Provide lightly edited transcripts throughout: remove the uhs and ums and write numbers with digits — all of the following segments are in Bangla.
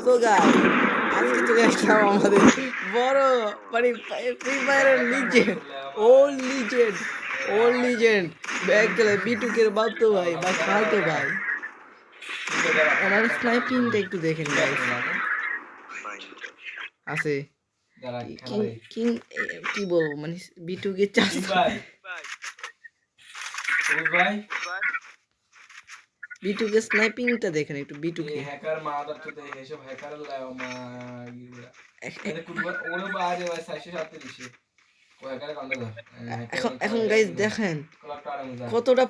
সো গাইস আজকে চলে আসলাম আমাদের বড় মানে ফ্রি ফায়ারের লিজেন্ড ওল্ড লিজেন্ড ব্যাক গেলে বিটুকের বাতো ভাই বা খালতো ভাই ওনার স্নাইপিংটা একটু দেখেন গাইস আছে কিং কিং কি বলবো মানে বিটুকে চাষ বিটুকে স্নাইপিংটা দেখেন একটু বিটুকে হ্যাকার মাদার তো দেখে এসব হ্যাকার মা এটা কুটবার ওরে বাজে ভাই 737 ও হ্যাকার কান্দ এখন এখন গাইস দেখেন কতটা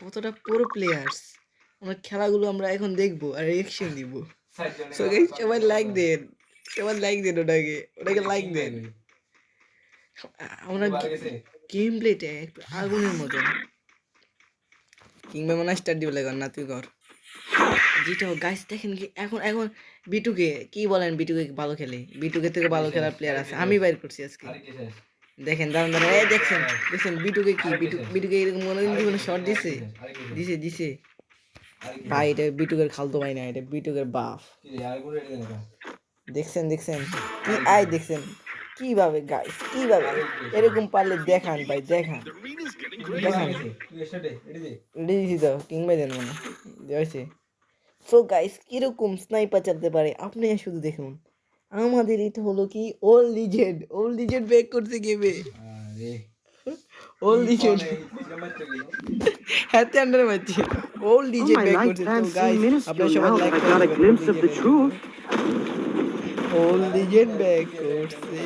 কতটা পুরো প্লেয়ার্স ওনার খেলাগুলো আমরা এখন দেখবো আর রিঅ্যাকশন দিব সো গাইস সবাই লাইক দেন ওটাকে লাইক দেন আমরা গেম প্লেটা একটু আগুনের মতন কিংবা মনে স্টার্ট দিবে লাগান না তুই কর যেটা গাইস দেখেন কি এখন এখন বিটুকে কি বলেন বিটুকে ভালো খেলে বিটুকে থেকে ভালো খেলার প্লেয়ার আছে আমি বাইর করছি আজকে দেখেন দাঁড়ান দাঁড়ান এই দেখছেন বিটুকে কি বিটুকে এরকম মনে জীবনে শর্ট দিছে দিছে ভাই এটা বিটুকের খালতো ভাই না এটা বিটুকের বাপ দেখছেন কি আয় দেখছেন কিভাবে গাইস কিভাবে এরকম পারলে দেখান ভাই দেখান দিছি তো কিংবা দেন মানে হয়েছে সো গাইস কিরকম স্নাইপার চালাতে পারে আপনি শুধু দেখুন আমাদের এটা হলো কি ওল্ড লিজেন্ড ব্যাক করতে গেবে ওল্ড লিজেন্ড হ্যাঁ আন্ডার মারছি ওল্ড লিজেন্ড ব্যাক করতে তো গাইস আপনারা সবাই লাইক করবেন ওল্ড লিজেন্ড ব্যাক করতে